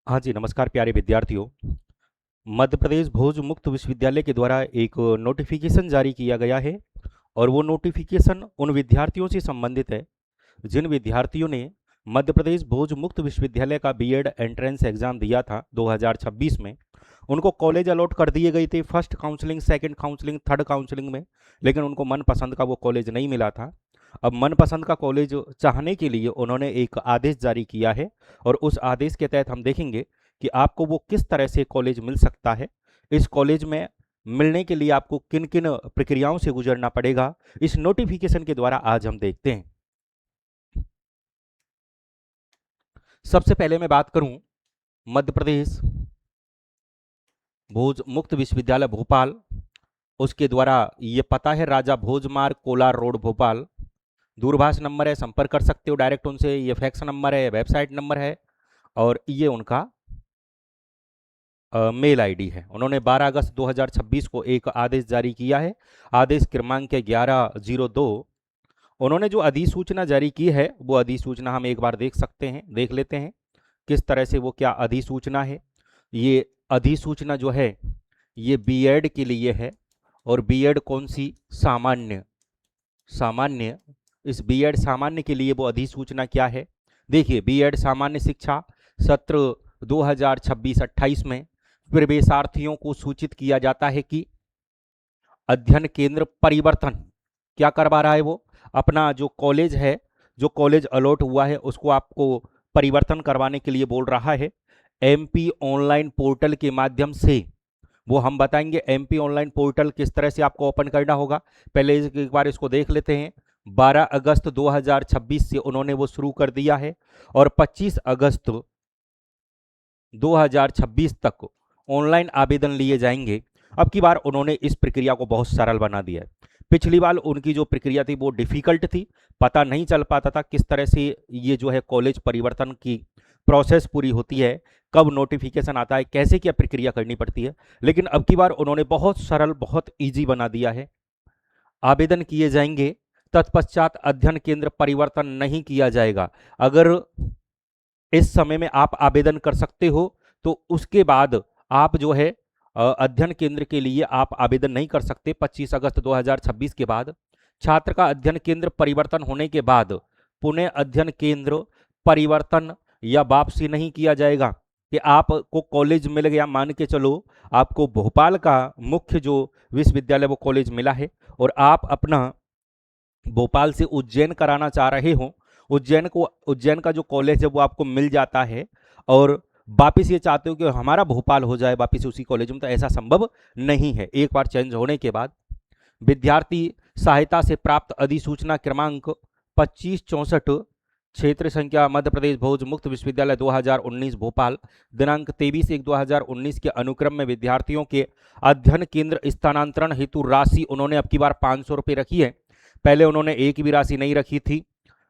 हाँ जी, नमस्कार प्यारे विद्यार्थियों। मध्य प्रदेश भोज मुक्त विश्वविद्यालय के द्वारा एक नोटिफिकेशन जारी किया गया है और वो नोटिफिकेशन उन विद्यार्थियों से संबंधित है जिन विद्यार्थियों ने मध्य प्रदेश भोज मुक्त विश्वविद्यालय का बीएड एंट्रेंस एग्जाम दिया था 2026 में। उनको कॉलेज अलॉट कर दिए गए थे first counselling, second counselling, third counselling में, लेकिन उनको मनपसंद का वो कॉलेज नहीं मिला था। अब मनपसंद का कॉलेज चाहने के लिए उन्होंने एक आदेश जारी किया है और उस आदेश के तहत हम देखेंगे कि आपको वो किस तरह से कॉलेज मिल सकता है। इस कॉलेज में मिलने के लिए आपको किन किन प्रक्रियाओं से गुजरना पड़ेगा, इस नोटिफिकेशन के द्वारा आज हम देखते हैं। सबसे पहले मैं बात करूं मध्य प्रदेश भोज मुक्त विश्वविद्यालय भोपाल, उसके द्वारा ये पता है राजा भोजमार्ग, कोलार रोड, भोपाल। दूरभाष नंबर है, संपर्क कर सकते हो डायरेक्ट उनसे। ये फैक्स नंबर है, वेबसाइट नंबर है और ये उनका मेल आईडी है। उन्होंने 12 अगस्त 2026 को एक आदेश जारी किया है, आदेश क्रमांक 1102। उन्होंने जो अधिसूचना जारी की है वो अधिसूचना हम एक बार देख सकते हैं, देख लेते हैं किस तरह से वो क्या अधिसूचना है। ये अधिसूचना जो है ये बीएड के लिए है और बीएड कौन सी, सामान्य। सामान्य, इस बीएड सामान्य के लिए वो अधिसूचना क्या है, देखिए। बीएड सामान्य शिक्षा सत्र 2026-28 में प्रवेशार्थियों को सूचित किया जाता है कि अध्ययन केंद्र परिवर्तन क्या करवा रहा है, वो अपना जो कॉलेज है, जो कॉलेज अलॉट हुआ है उसको आपको परिवर्तन करवाने के लिए बोल रहा है। एमपी ऑनलाइन पोर्टल के माध्यम से, वो हम बताएंगे एमपी ऑनलाइन पोर्टल किस तरह से आपको ओपन करना होगा। पहले एक बार इसको देख लेते हैं। 12 अगस्त 2026 से उन्होंने वो शुरू कर दिया है और 25 अगस्त 2026 तक ऑनलाइन आवेदन लिए जाएंगे। अब की बार उन्होंने इस प्रक्रिया को बहुत सरल बना दिया है। पिछली बार उनकी जो प्रक्रिया थी वो डिफिकल्ट थी, पता नहीं चल पाता था किस तरह से ये जो है कॉलेज परिवर्तन की प्रोसेस पूरी होती है, कब नोटिफिकेशन आता है, कैसे क्या प्रक्रिया करनी पड़ती है। लेकिन अब की बार उन्होंने बहुत सरल, बहुत इजी बना दिया है। आवेदन किए जाएंगे, तत्पश्चात अध्ययन केंद्र परिवर्तन नहीं किया जाएगा। अगर इस समय में आप आवेदन कर सकते हो तो उसके बाद आप जो है अध्ययन केंद्र के लिए आप आवेदन नहीं कर सकते। 25 अगस्त 2026 के बाद छात्र का अध्ययन केंद्र परिवर्तन होने के बाद पुनः अध्ययन केंद्र परिवर्तन या वापसी नहीं किया जाएगा। कि आपको कॉलेज मिल गया, मान के चलो आपको भोपाल का मुख्य जो विश्वविद्यालय वो कॉलेज मिला है और आप अपना भोपाल से उज्जैन कराना चाह रहे हो, उज्जैन का जो कॉलेज है वो आपको मिल जाता है और वापिस ये चाहते हो कि हमारा भोपाल हो जाए वापिस उसी कॉलेज में, तो ऐसा संभव नहीं है। एक बार चेंज होने के बाद विद्यार्थी सहायता से प्राप्त अधिसूचना क्रमांक 2564, क्षेत्र संख्या मध्य प्रदेश भोज मुक्त विश्वविद्यालय 2019 भोपाल, दिनांक 23/1/2019 के अनुक्रम में विद्यार्थियों के अध्ययन केंद्र स्थानांतरण हेतु राशि उन्होंने अब की बार 500 रुपये रखी है। पहले उन्होंने एक भी राशि नहीं रखी थी,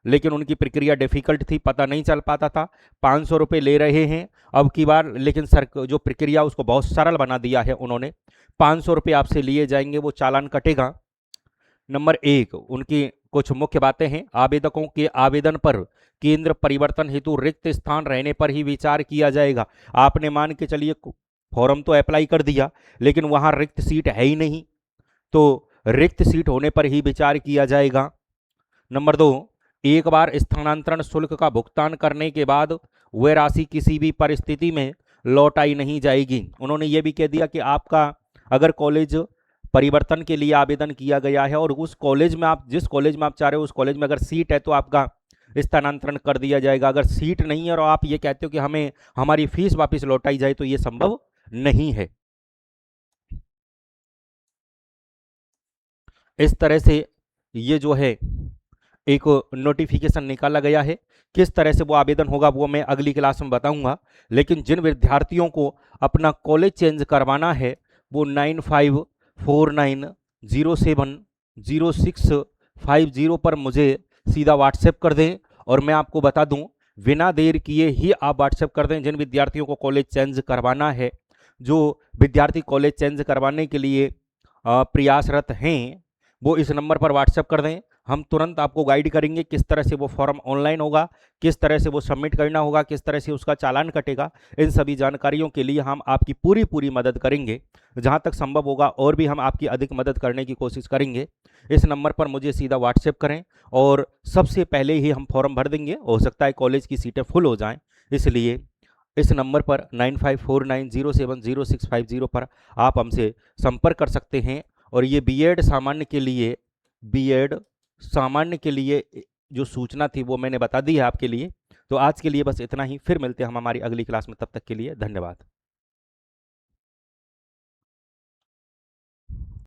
लेकिन उनकी प्रक्रिया डिफिकल्ट थी, पता नहीं चल पाता था। 500 रुपये ले रहे हैं अब की बार, लेकिन सर जो प्रक्रिया उसको बहुत सरल बना दिया है उन्होंने। 500 रुपये आपसे लिए जाएंगे, वो चालान कटेगा। नंबर 1, उनकी कुछ मुख्य बातें हैं। आवेदकों के आवेदन पर केंद्र परिवर्तन हेतु रिक्त स्थान रहने पर ही विचार किया जाएगा। आपने मान के चलिए फॉर्म तो अप्लाई कर दिया लेकिन वहां रिक्त सीट है ही नहीं, तो रिक्त सीट होने पर ही विचार किया जाएगा। नंबर 2, एक बार स्थानांतरण शुल्क का भुगतान करने के बाद वह राशि किसी भी परिस्थिति में लौटाई नहीं जाएगी। उन्होंने ये भी कह दिया कि आपका अगर कॉलेज परिवर्तन के लिए आवेदन किया गया है और उस कॉलेज में आप, जिस कॉलेज में आप चाह रहे हो उस कॉलेज में अगर सीट है तो आपका स्थानांतरण कर दिया जाएगा। अगर सीट नहीं है और आप ये कहते हो कि हमें हमारी फीस वापस लौटाई जाए तो ये संभव नहीं है। इस तरह से ये जो है एक नोटिफिकेशन निकाला गया है। किस तरह से वो आवेदन होगा वो मैं अगली क्लास में बताऊंगा। लेकिन जिन विद्यार्थियों को अपना कॉलेज चेंज करवाना है वो 9549070650 पर मुझे सीधा व्हाट्सएप कर दें और मैं आपको बता दूं, बिना देर किए ही आप व्हाट्सएप कर दें। जिन विद्यार्थियों को कॉलेज चेंज करवाना है, जो विद्यार्थी कॉलेज चेंज करवाने के लिए प्रयासरत हैं, वो इस नंबर पर व्हाट्सएप कर दें। हम तुरंत आपको गाइड करेंगे किस तरह से वो फॉर्म ऑनलाइन होगा, किस तरह से वो सबमिट करना होगा, किस तरह से उसका चालान कटेगा। इन सभी जानकारियों के लिए हम आपकी पूरी पूरी मदद करेंगे। जहां तक संभव होगा और भी हम आपकी अधिक मदद करने की कोशिश करेंगे। इस नंबर पर मुझे सीधा व्हाट्सएप करें और सबसे पहले ही हम फॉर्म भर देंगे। हो सकता है कॉलेज की सीटें फुल हो जाएं, इसलिए इस नंबर पर 9549070650 पर आप हमसे संपर्क कर सकते हैं। और ये बीएड सामान्य के लिए जो सूचना थी वो मैंने बता दी है आपके लिए। तो आज के लिए बस इतना ही, फिर मिलते हैं हम हमारी अगली क्लास में, तब तक के लिए धन्यवाद।